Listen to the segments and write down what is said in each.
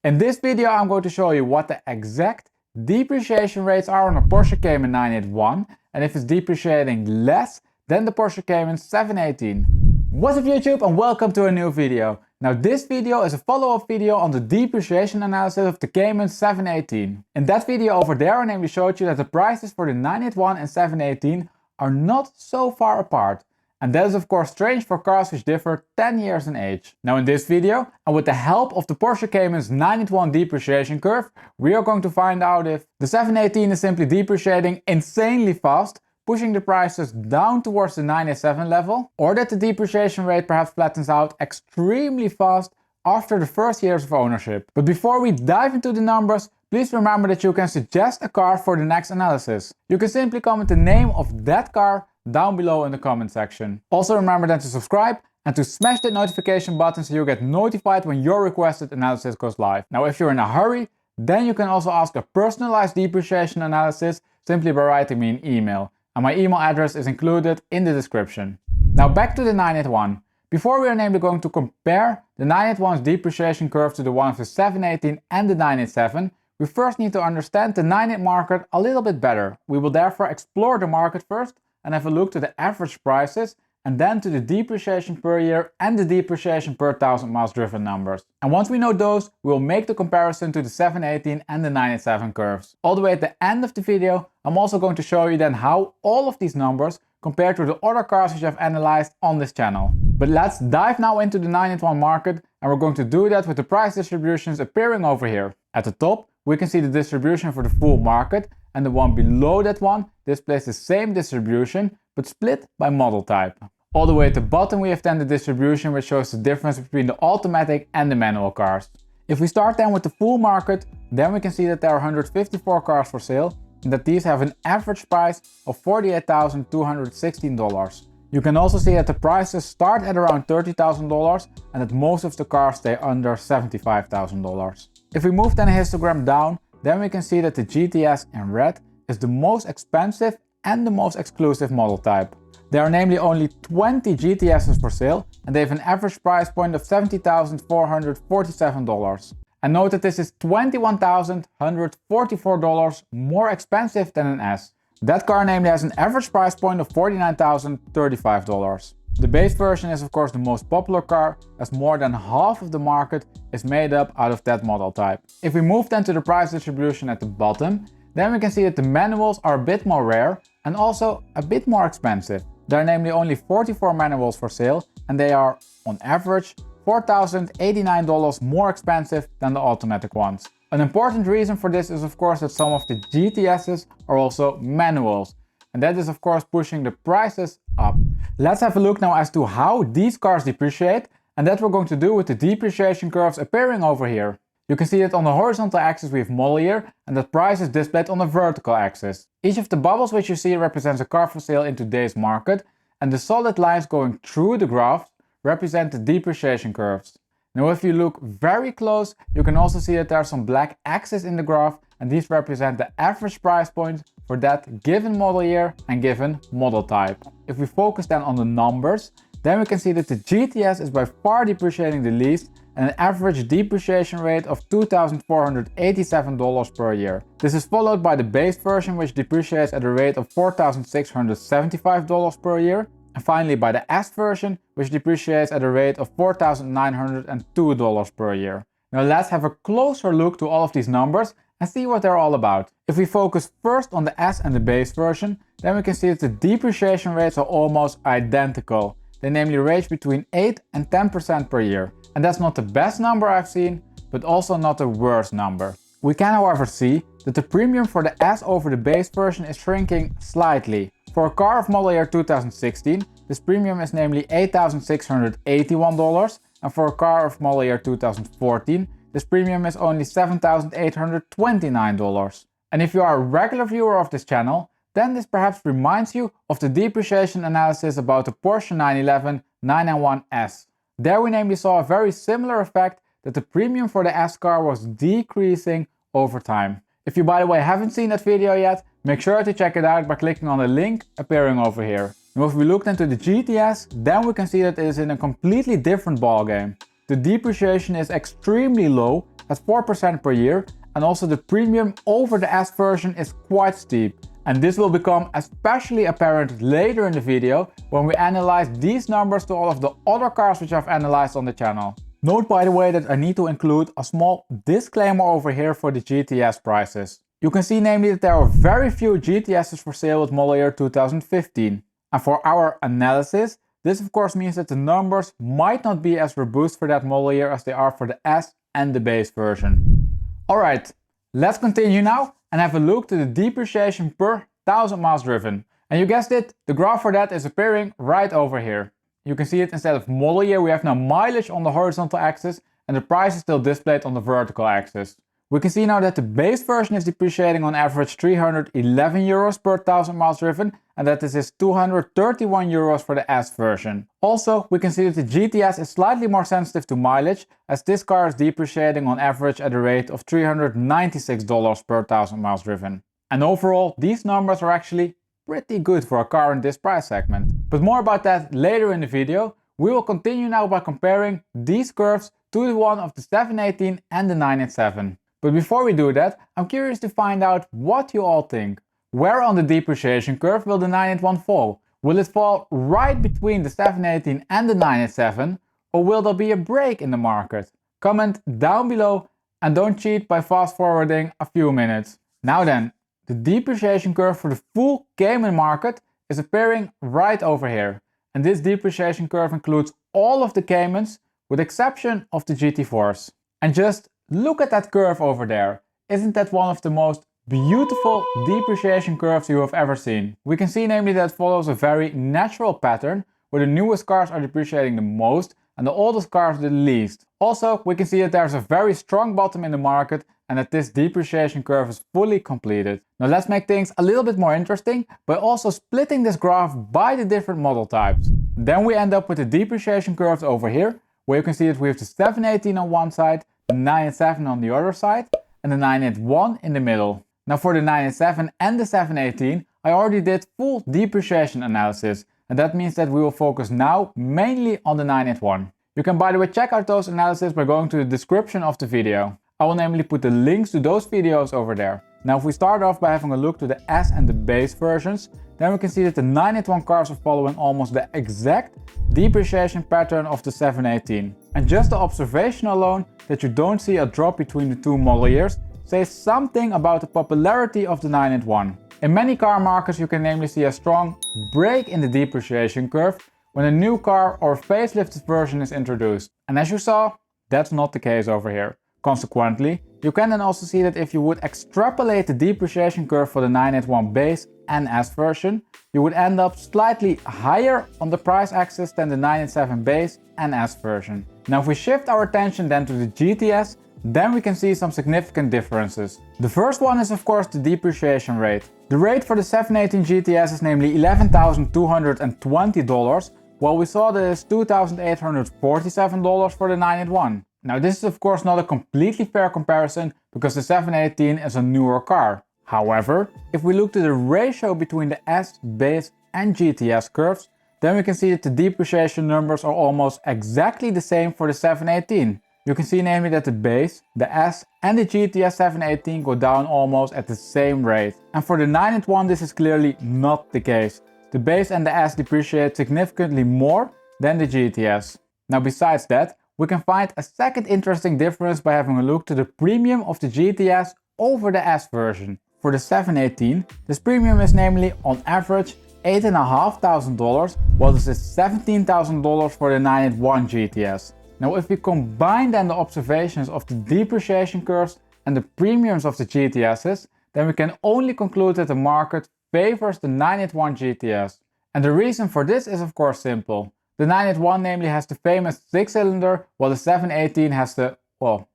In this video I'm going to show you what the exact depreciation rates are on a Porsche Cayman 981 and if it's depreciating less than the Porsche Cayman 718. What's up YouTube and welcome to a new video. Now this video is a follow-up video on the depreciation analysis of the Cayman 718. In that video over there I namely showed you that the prices for the 981 and 718 are not so far apart. And that is of course strange for cars which differ 10 years in age. Now in this video, and with the help of the Porsche Cayman's 981 depreciation curve, we are going to find out if the 718 is simply depreciating insanely fast, pushing the prices down towards the 987 level, or that the depreciation rate perhaps flattens out extremely fast after the first years of ownership. But before we dive into the numbers, please remember that you can suggest a car for the next analysis. You can simply comment the name of that car down below in the comment section. Also remember then to subscribe and to smash that notification button so you get notified when your requested analysis goes live. Now if you're in a hurry, then you can also ask a personalized depreciation analysis simply by writing me an email. And my email address is included in the description. Now back to the 981. Before we are namely going to compare the 981's depreciation curve to the one of the 718 and the 987, we first need to understand the 981 market a little bit better. We will therefore explore the market first and have a look to the average prices and then to the depreciation per year and the depreciation per 1000 miles driven numbers. And once we know those, we will make the comparison to the 718 and the 987 curves. All the way at the end of the video, I'm also going to show you then how all of these numbers compare to the other cars which I've analyzed on this channel. But let's dive now into the 981 market, and we're going to do that with the price distributions appearing over here. At the top, we can see the distribution for the full market, and the one below that one displays the same distribution but split by model type. All the way at the bottom we have then the distribution which shows the difference between the automatic and the manual cars. If we start then with the full market, then we can see that there are 154 cars for sale and that these have an average price of $48,216. You can also see that the prices start at around $30,000 and that most of the cars stay under $75,000. If we move then a histogram down, then we can see that the GTS in red is the most expensive and the most exclusive model type. There are namely only 20 GTSs for sale and they have an average price point of $70,447. And note that this is $21,144 more expensive than an S. That car namely has an average price point of $49,035. The base version is of course the most popular car, as more than half of the market is made up out of that model type. If we move then to the price distribution at the bottom, then we can see that the manuals are a bit more rare and also a bit more expensive. There are namely only 44 manuals for sale and they are, on average, $4,089 more expensive than the automatic ones. An important reason for this is of course that some of the GTSs are also manuals. And that is of course pushing the prices up. Let's have a look now as to how these cars depreciate, and that we're going to do with the depreciation curves appearing over here. You can see that on the horizontal axis we have model year and that price is displayed on the vertical axis. Each of the bubbles which you see represents a car for sale in today's market, and the solid lines going through the graph represent the depreciation curves. Now if you look very close, you can also see that there are some black axes in the graph, and these represent the average price point for that given model year and given model type. If we focus then on the numbers, then we can see that the GTS is by far depreciating the least and an average depreciation rate of $2,487 per year. This is followed by the base version which depreciates at a rate of $4,675 per year. And finally by the S version which depreciates at a rate of $4,902 per year. Now let's have a closer look to all of these numbers and see what they're all about. If we focus first on the S and the base version, then we can see that the depreciation rates are almost identical. They namely range between 8 and 10% per year. And that's not the best number I've seen, but also not the worst number. We can however see that the premium for the S over the base version is shrinking slightly. For a car of model year 2016, this premium is namely $8,681, and for a car of model year 2014, this premium is only $7,829. And if you are a regular viewer of this channel, then this perhaps reminds you of the depreciation analysis about the Porsche 911 991S. There we namely saw a very similar effect, that the premium for the S car was decreasing over time. If you by the way haven't seen that video yet, make sure to check it out by clicking on the link appearing over here. Now if we look into the GTS, then we can see that it is in a completely different ballgame. The depreciation is extremely low at 4% per year, and also the premium over the S version is quite steep. And this will become especially apparent later in the video when we analyze these numbers to all of the other cars which I've analyzed on the channel. Note by the way that I need to include a small disclaimer over here for the GTS prices. You can see namely that there are very few GTSs for sale with model year 2015. And for our analysis, this of course means that the numbers might not be as robust for that model year as they are for the S and the base version. Alright, let's continue now and have a look to the depreciation per 1000 miles driven. And you guessed it, the graph for that is appearing right over here. You can see it instead of model year, we have now mileage on the horizontal axis and the price is still displayed on the vertical axis. We can see now that the base version is depreciating on average 311 euros per 1000 miles driven, and that this is 231 euros for the S version. Also, we can see that the GTS is slightly more sensitive to mileage, as this car is depreciating on average at a rate of $396 per 1000 miles driven. And overall, these numbers are actually pretty good for a car in this price segment. But more about that later in the video. We will continue now by comparing these curves to the one of the 718 and the 987. But before we do that, I'm curious to find out what you all think. Where on the depreciation curve will the 981 fall? Will it fall right between the 718 and the 987? Or will there be a break in the market? Comment down below and don't cheat by fast forwarding a few minutes. Now then, the depreciation curve for the full Cayman market is appearing right over here. And this depreciation curve includes all of the Caymans with exception of the GT4s. And just look at that curve over there. Isn't that one of the most beautiful depreciation curves you have ever seen? We can see namely that it follows a very natural pattern where the newest cars are depreciating the most and the oldest cars the least. Also, we can see that there's a very strong bottom in the market and that this depreciation curve is fully completed. Now let's make things a little bit more interesting by also splitting this graph by the different model types. Then we end up with the depreciation curves over here, where you can see that we have the 718 on one side, the 987 on the other side, and the 981 in the middle. Now for the 987 and the 718, I already did full depreciation analysis, and that means that we will focus now mainly on the 981. You can by the way check out those analyses by going to the description of the video. I will namely put the links to those videos over there. Now if we start off by having a look to the S and the base versions, then we can see that the 981 cars are following almost the exact depreciation pattern of the 718. And just the observation alone that you don't see a drop between the two model years says something about the popularity of the 981. In many car markets you can namely see a strong break in the depreciation curve when a new car or facelifted version is introduced. And as you saw, that's not the case over here. Consequently, you can then also see that if you would extrapolate the depreciation curve for the 981 base and S version, you would end up slightly higher on the price axis than the 987 base and S version. Now if we shift our attention then to the GTS, then we can see some significant differences. The first one is of course the depreciation rate. The rate for the 718 GTS is namely $11,220, while we saw that it's $2,847 for the 981. Now this is of course not a completely fair comparison because the 718 is a newer car. However, if we look to the ratio between the S, base and GTS curves, then we can see that the depreciation numbers are almost exactly the same for the 718. You can see namely that the base, the S and the GTS 718 go down almost at the same rate. And for the 981 this is clearly not the case. The base and the S depreciate significantly more than the GTS. Now besides that, we can find a second interesting difference by having a look to the premium of the GTS over the S version. For the 718, this premium is namely on average $8,500, while this is $17,000 for the 981 GTS. Now if we combine then the observations of the depreciation curves and the premiums of the GTSs, then we can only conclude that the market favors the 981 GTS. And the reason for this is of course simple. The 981 namely has the famous 6-cylinder, while the 718 has the, well,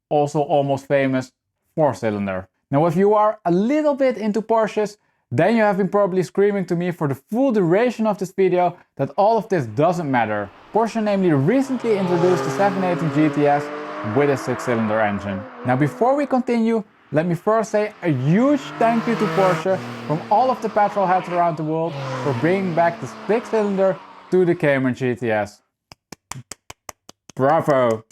also almost famous 4-cylinder. Now if you are a little bit into Porsches, then you have been probably screaming to me for the full duration of this video that all of this doesn't matter. Porsche namely recently introduced the 718 GTS with a 6-cylinder engine. Now before we continue, let me first say a huge thank you to Porsche from all of the petrol heads around the world for bringing back the 6-cylinder to the Cayman GTS. Bravo!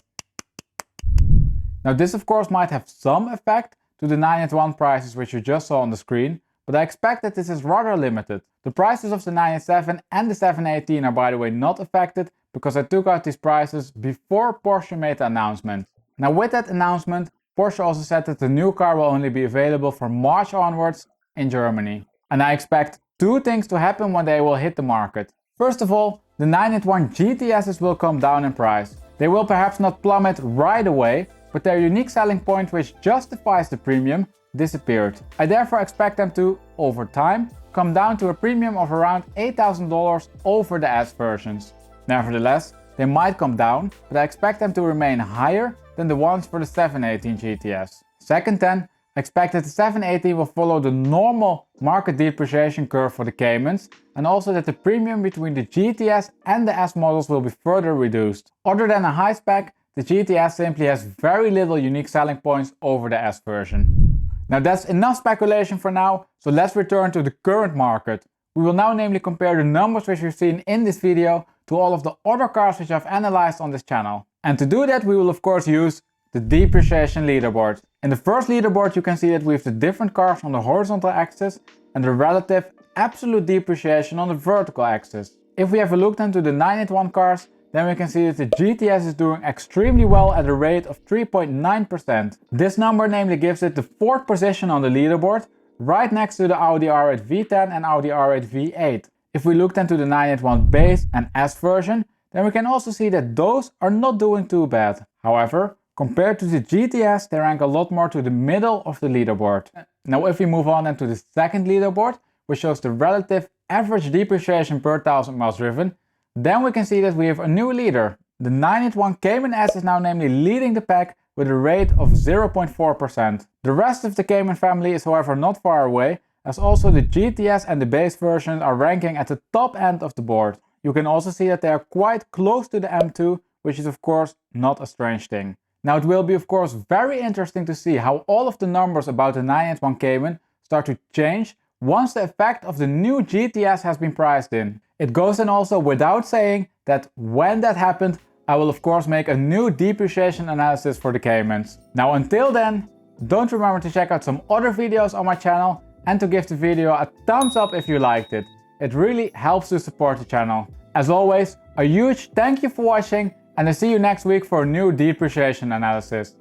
Now this of course might have some effect to the 981 prices which you just saw on the screen, but I expect that this is rather limited. The prices of the 987 and the 718 are by the way not affected because I took out these prices before Porsche made the announcement. Now with that announcement, Porsche also said that the new car will only be available from March onwards in Germany. And I expect two things to happen when they will hit the market. First of all, the 981 GTSs will come down in price. They will perhaps not plummet right away, but their unique selling point which justifies the premium disappeared. I therefore expect them to, over time, come down to a premium of around $8,000 over the S versions. Nevertheless, they might come down, but I expect them to remain higher than the ones for the 718 GTS. Second then, I expect that the 718 will follow the normal market depreciation curve for the Caymans, and also that the premium between the GTS and the S models will be further reduced. Other than a high spec, the GTS simply has very little unique selling points over the S version. Now that's enough speculation for now, so let's return to the current market. We will now namely compare the numbers which we've seen in this video to all of the other cars which I've analyzed on this channel. And to do that we will of course use the depreciation leaderboard. In the first leaderboard you can see that we have the different cars on the horizontal axis and the relative absolute depreciation on the vertical axis. If we have a look then to the 981 cars, then we can see that the GTS is doing extremely well at a rate of 3.9%. This number namely gives it the 4th position on the leaderboard, right next to the Audi R8 V10 and Audi R8 V8. If we look then to the 981 base and S version, then we can also see that those are not doing too bad. However, compared to the GTS, they rank a lot more to the middle of the leaderboard. Now if we move on then to the second leaderboard, which shows the relative average depreciation per 1000 miles driven, then we can see that we have a new leader. The 981 Cayman S is now namely leading the pack with a rate of 0.4%. The rest of the Cayman family is however not far away, as also the GTS and the base version are ranking at the top end of the board. You can also see that they are quite close to the M2, which is of course not a strange thing. Now it will be of course very interesting to see how all of the numbers about the 981 Cayman start to change once the effect of the new GTS has been priced in. It goes then also without saying that when that happens, I will of course make a new depreciation analysis for the Caymans. Now until then, don't remember to check out some other videos on my channel and to give the video a thumbs up if you liked it. It really helps to support the channel. As always, a huge thank you for watching and I see you next week for a new depreciation analysis.